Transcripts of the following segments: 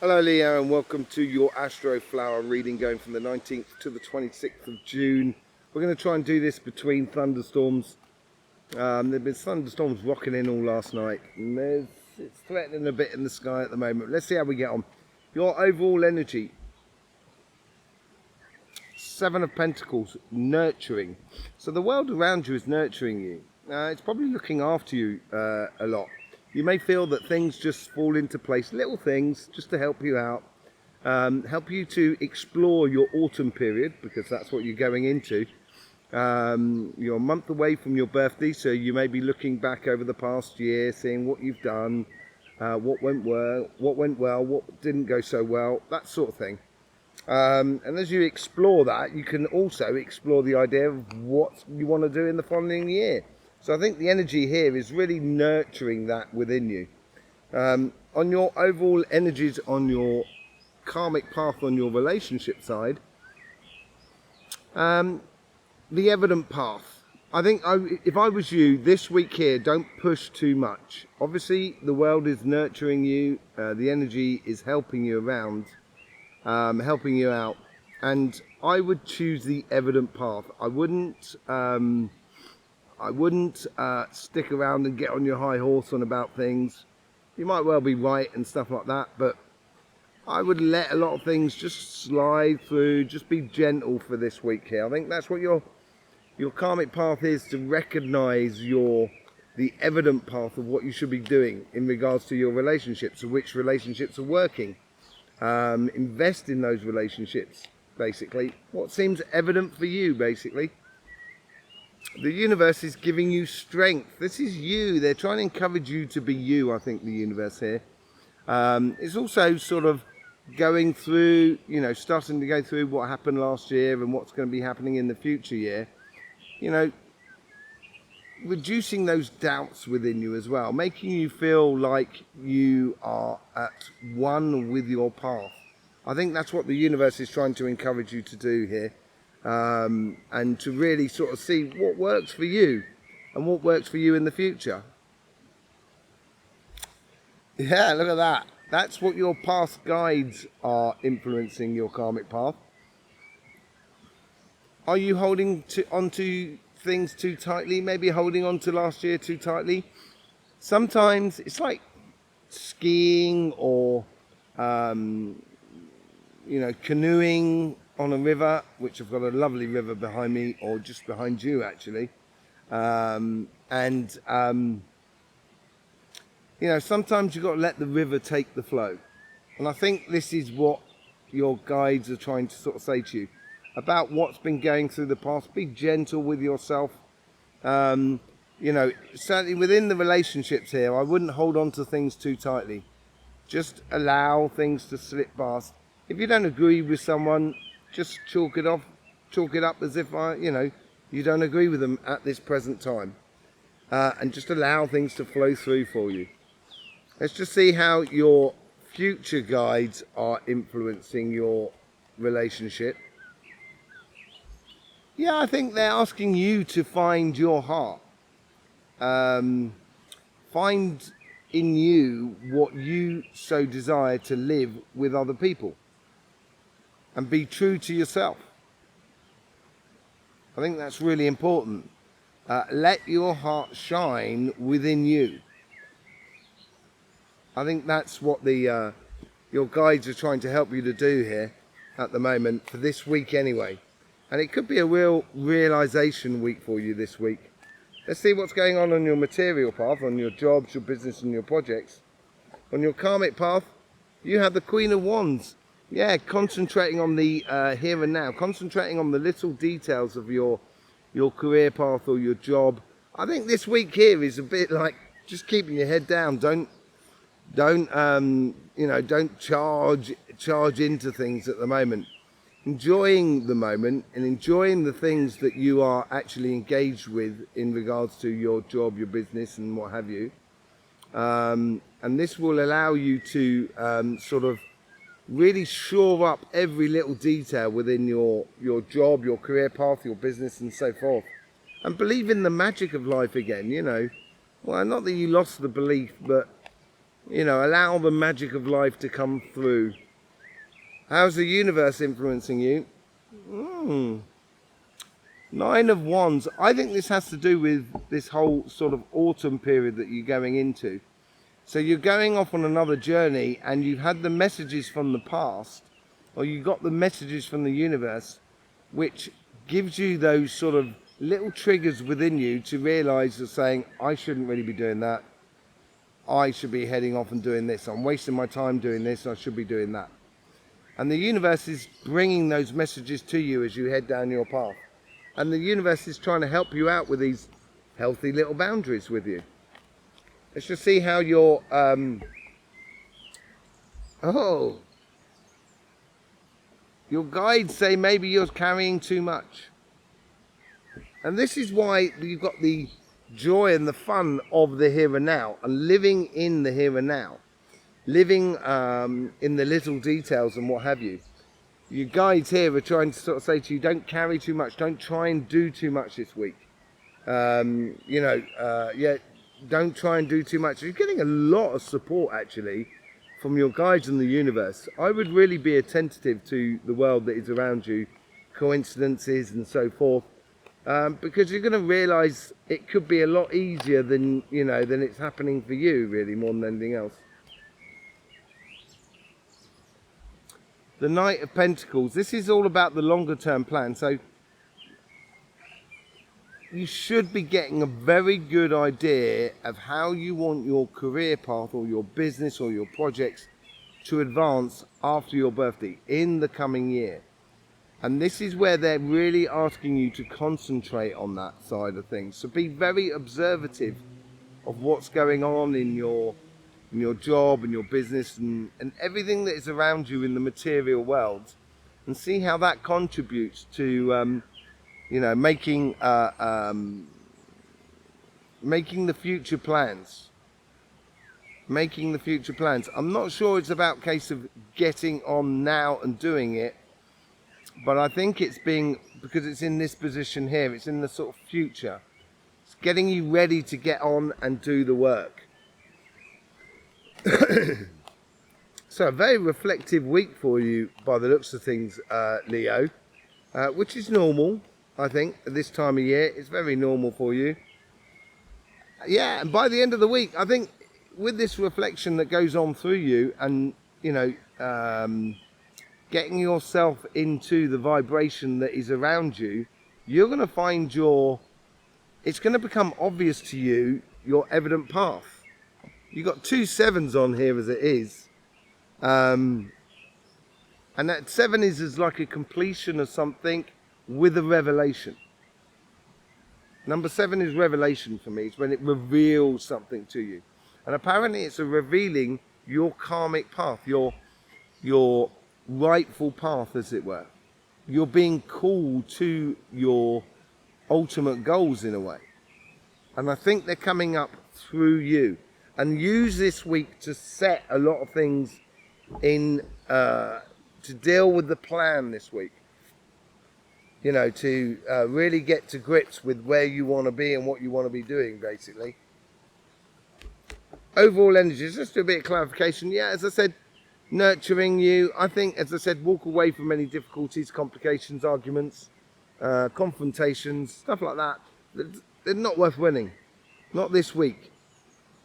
Hello Leo, and welcome to your Astroflower reading going from the 19th to the 26th of June. We're going to try and do this between thunderstorms. There have been thunderstorms rocking in all last night, and it's threatening a bit in the sky at the moment. Let's see how we get on. Your overall energy, Seven of Pentacles, nurturing. So the world around you is nurturing you. It's probably looking after you a lot. You may feel that things just fall into place, little things just to help you out, help you to explore your autumn period, because that's what you're going into. You're a month away from your birthday, so you may be looking back over the past year, seeing what you've done, what went well, what didn't go so well, that sort of thing. And as you explore that, you can also explore the idea of what you want to do in the following year. So I think the energy here is really nurturing that within you. On your overall energies, on your karmic path, on your relationship side, the evident path. I think if I was you, this week here, don't push too much. Obviously, the world is nurturing you. The energy is helping you around, helping you out. And I would choose the evident path. I wouldn't stick around and get on your high horse on about things. You might well be right and stuff like that, but I would let a lot of things just slide through. Just be gentle for this week here. I think that's what your karmic path is, to recognize the evident path of what you should be doing in regards to your relationships, or which relationships are working. Invest in those relationships, basically. What seems evident for you, basically. The universe is giving you strength. This is you. They're trying to encourage you to be you, I think, the universe here. It's also sort of going through, starting to go through what happened last year and what's going to be happening in the future year. Reducing those doubts within you as well, making you feel like you are at one with your path. I think that's what the universe is trying to encourage you to do here. And to really sort of see what works for you and what works for you in the future. Yeah, look at that. That's what your past guides are influencing your karmic path. Are you holding onto things too tightly? Maybe holding on to last year too tightly? Sometimes it's like skiing or canoeing on a river, which I've got a lovely river behind me, or just behind you actually. Sometimes you've got to let the river take the flow. And I think this is what your guides are trying to sort of say to you about what's been going through the past. Be gentle with yourself. Certainly within the relationships here, I wouldn't hold on to things too tightly. Just allow things to slip past. If you don't agree with someone, just chalk it up as if you don't agree with them at this present time, and just allow things to flow through for you. Let's just see how your future guides are influencing your relationship. Yeah, I think they're asking you to find your heart. Find in you what you so desire to live with other people. And be true to yourself. I think that's really important. Let your heart shine within you. I think that's what your guides are trying to help you to do here at the moment, for this week anyway. And it could be a real realization week for you this week. Let's see what's going on your material path, on your jobs, your business and your projects. On your karmic path, you have the Queen of Wands. Yeah, concentrating on the here and now, concentrating on the little details of your career path or your job. I think this week here is a bit like just keeping your head down. Don't charge into things at the moment. Enjoying the moment and enjoying the things that you are actually engaged with in regards to your job, your business and what have you. And this will allow you to sort of really shore up every little detail within your job, your career path, your business and so forth. And believe in the magic of life again, Well, not that you lost the belief, but You know, allow the magic of life to come through. How's the universe influencing you? Nine of Wands. I think this has to do with this whole sort of autumn period that you're going into. So you're going off on another journey and you've had the messages from the past, or you got the messages from the universe, which gives you those sort of little triggers within you to realize you're saying, I shouldn't really be doing that. I should be heading off and doing this. I'm wasting my time doing this. I should be doing that. And the universe is bringing those messages to you as you head down your path. And the universe is trying to help you out with these healthy little boundaries with you. Let's just see how your your guides say maybe you're carrying too much. And this is why you've got the joy and the fun of the here and now, and living in the here and now, living in the little details and what have you. Your guides here are trying to sort of say to you, don't carry too much, don't try and do too much this week. Don't try and do too much. You're getting a lot of support actually from your guides in the universe. I would really be attentive to the world that is around you, coincidences and so forth, because you're going to realize it could be a lot easier than it's happening for you, really, more than anything else. The Knight of Pentacles. This is all about the longer term plan. So you should be getting a very good idea of how you want your career path or your business or your projects to advance after your birthday in the coming year. And this is where they're really asking you to concentrate on that side of things. So be very observative of what's going on in your job and your business and everything that is around you in the material world, and see how that contributes to making the future plans. Making the future plans. I'm not sure it's about a case of getting on now and doing it, but I think it's because it's in this position here, it's in the sort of future. It's getting you ready to get on and do the work. So a very reflective week for you by the looks of things, Leo, which is normal. I think at this time of year it's very normal for you. Yeah, and by the end of the week, I think with this reflection that goes on through you, and getting yourself into the vibration that is around you, you're going to find it's going to become obvious to you your evident path. You've got 2 7s on here as it is. And that 7 is like a completion of something with a revelation. Number 7 is revelation for me. It's when it reveals something to you. And apparently it's a revealing your karmic path, your rightful path, as it were. You're being called to your ultimate goals in a way. And I think they're coming up through you. And use this week to set a lot of things in, to deal with the plan this week. To really get to grips with where you want to be and what you want to be doing, basically. Overall energies, just a bit of clarification. Yeah, as I said, nurturing you. I think, as I said, walk away from any difficulties, complications, arguments, confrontations, stuff like that. They're not worth winning. Not this week.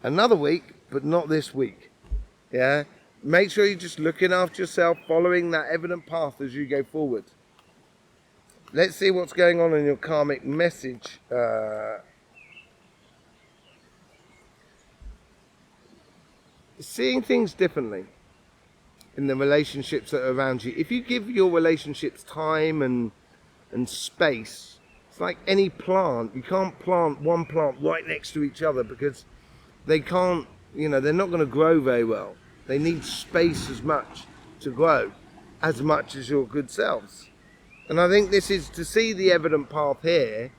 Another week, but not this week. Yeah? Make sure you're just looking after yourself, following that evident path as you go forward. Let's see what's going on in your karmic message. Seeing things differently in the relationships that are around you. If you give your relationships time and space, it's like any plant. You can't plant one plant right next to each other because they can't, they're not going to grow very well. They need space as much to grow as much as your good selves. And I think this is, to see the evident path here,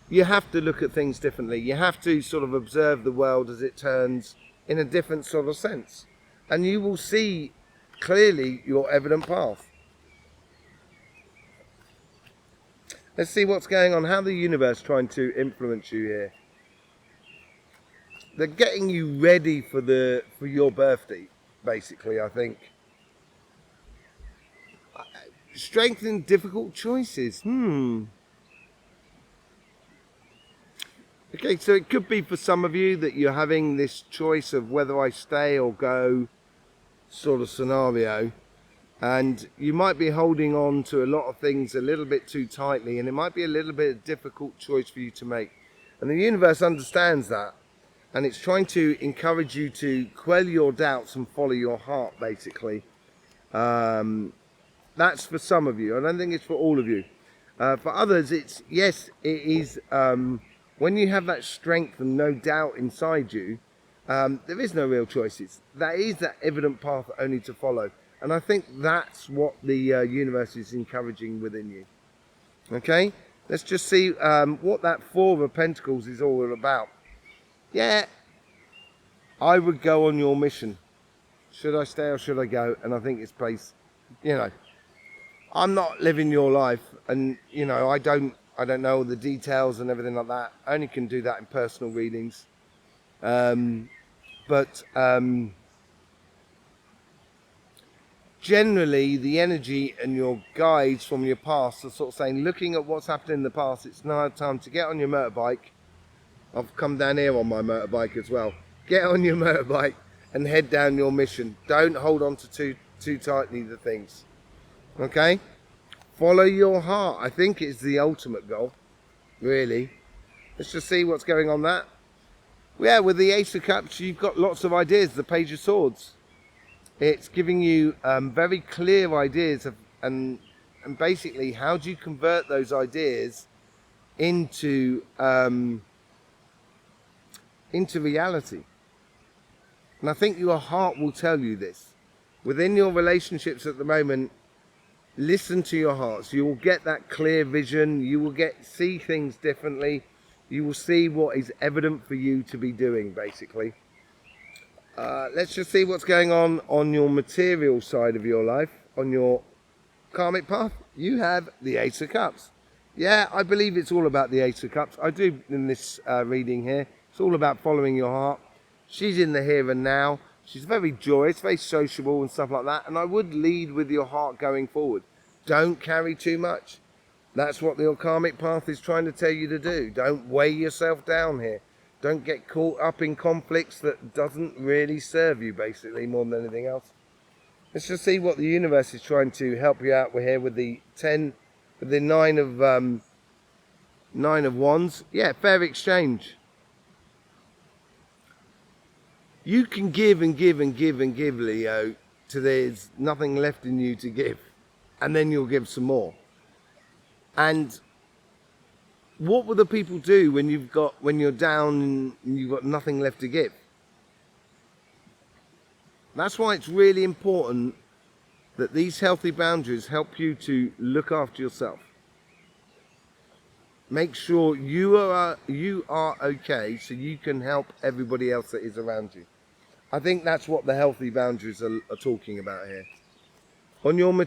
you have to look at things differently. You have to sort of observe the world as it turns in a different sort of sense. And you will see clearly your evident path. Let's see what's going on. How the universe trying to influence you here. they're getting you ready for your birthday, basically, I think. Strengthen difficult choices. Okay, so it could be for some of you that you're having this choice of whether I stay or go sort of scenario, and you might be holding on to a lot of things a little bit too tightly, and it might be a little bit of a difficult choice for you to make. And the universe understands that, and it's trying to encourage you to quell your doubts and follow your heart, basically. That's for some of you. I don't think it's for all of you. For others, it is when you have that strength and no doubt inside you, there is no real choices. That is that evident path only to follow. And I think that's what the universe is encouraging within you. Okay, let's just see what that Four of Pentacles is all about. Yeah, I would go on your mission. Should I stay or should I go? And I think it's place, I'm not living your life, and I don't know all the details and everything like that. I only can do that in personal readings. But generally, the energy and your guides from your past are sort of saying, looking at what's happened in the past, it's now time to get on your motorbike. I've come down here on my motorbike as well. Get on your motorbike and head down your mission. Don't hold on to too tightly the things. Okay? Follow your heart. I think it's the ultimate goal, really. Let's just see what's going on that. Yeah, with the Ace of Cups, you've got lots of ideas. The Page of Swords. It's giving you very clear ideas of, and basically, how do you convert those ideas into reality? And I think your heart will tell you this. Within your relationships at the moment, listen to your hearts. You will get that clear vision. You will see things differently. You will see what is evident for you to be doing, basically. Let's just see what's going on your material side of your life. On your karmic path, you have the Ace of Cups. Yeah, I believe it's all about the Ace of Cups. I do in this reading here. It's all about following your heart. She's in the here and now. She's very joyous, very sociable and stuff like that. And I would lead with your heart going forward. Don't carry too much. That's what the karmic path is trying to tell you to do. Don't weigh yourself down here. Don't get caught up in conflicts that doesn't really serve you, basically, more than anything else. Let's just see what the universe is trying to help you out with here with the Nine of Wands. Yeah, fair exchange. You can give and give and give and give, Leo, till there's nothing left in you to give. And then you'll give some more. And what will the people do when you're down and you've got nothing left to give? That's why it's really important that these healthy boundaries help you to look after yourself. Make sure you are okay so you can help everybody else that is around you. I think that's what the healthy boundaries are talking about here. On your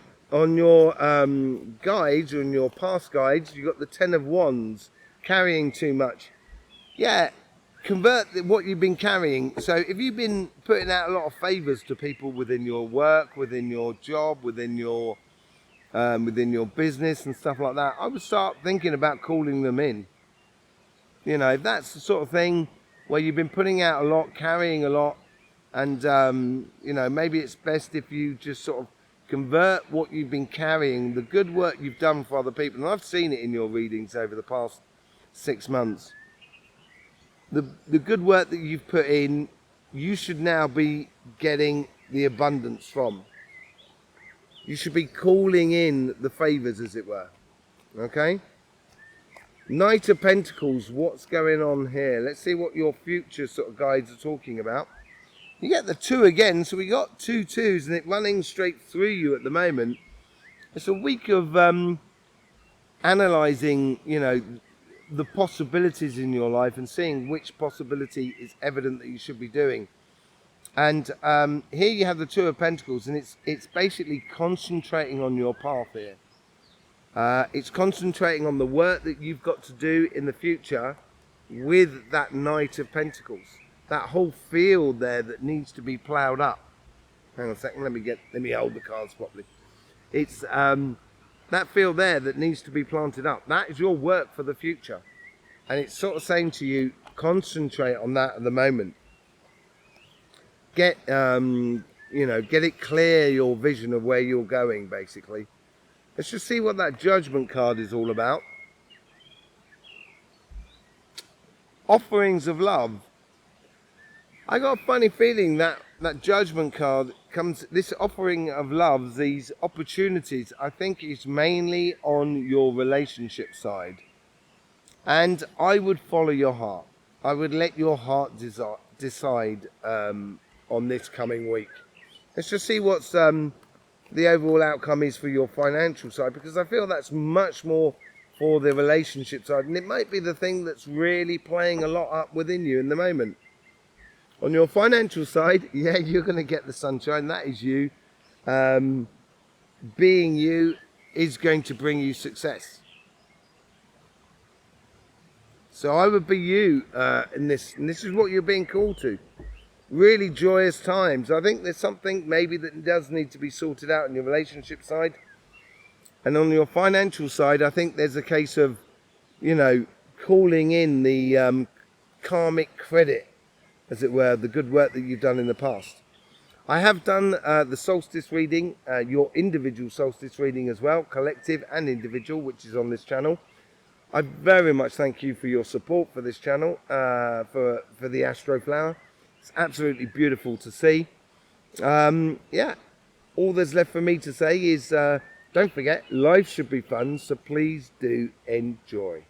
guides, on your past guides, you've got the Ten of Wands, carrying too much. Yeah, convert what you've been carrying. So if you've been putting out a lot of favours to people within your work, within your job, within your business and stuff like that, I would start thinking about calling them in. If that's the sort of thing where you've been putting out a lot, carrying a lot, and maybe it's best if you just sort of convert what you've been carrying, the good work you've done for other people, and I've seen it in your readings over the past 6 months. The good work that you've put in, you should now be getting the abundance from. You should be calling in the favours, as it were. Okay? Knight of Pentacles, what's going on here? Let's see what your future sort of guides are talking about. You get the 2 again, so we got 2 2s and it running straight through you at the moment. It's a week of analysing, the possibilities in your life and seeing which possibility is evident that you should be doing. And here you have the 2 of Pentacles, and it's basically concentrating on your path here. It's concentrating on the work that you've got to do in the future with that Knight of Pentacles. that whole field there that needs to be ploughed up. Hang on a second, let me hold the cards properly. It's that field there that needs to be planted up. That is your work for the future. And it's sort of saying to you, concentrate on that at the moment. Get get it clear, your vision of where you're going, basically. Let's just see what that Judgment card is all about. Offerings of love. I got a funny feeling that that Judgment card comes, this offering of love, these opportunities, I think is mainly on your relationship side. And I would follow your heart. I would let your heart decide on this coming week. Let's just see what's the overall outcome is for your financial side, because I feel that's much more for the relationship side, and it might be the thing that's really playing a lot up within you in the moment. On your financial side, yeah, you're going to get the sunshine. That is you. Being you is going to bring you success. So I would be you in this, and this is what you're being called to. Really joyous times. I think there's something maybe that does need to be sorted out in your relationship side. And on your financial side, I think there's a case of, calling in the karmic credit, as it were, the good work that you've done in the past. I have done the solstice reading, your individual solstice reading as well, collective and individual, which is on this channel. I very much thank you for your support for this channel, for the Astroflower. It's absolutely beautiful to see. Yeah, all there's left for me to say is don't forget, life should be fun, so please do enjoy.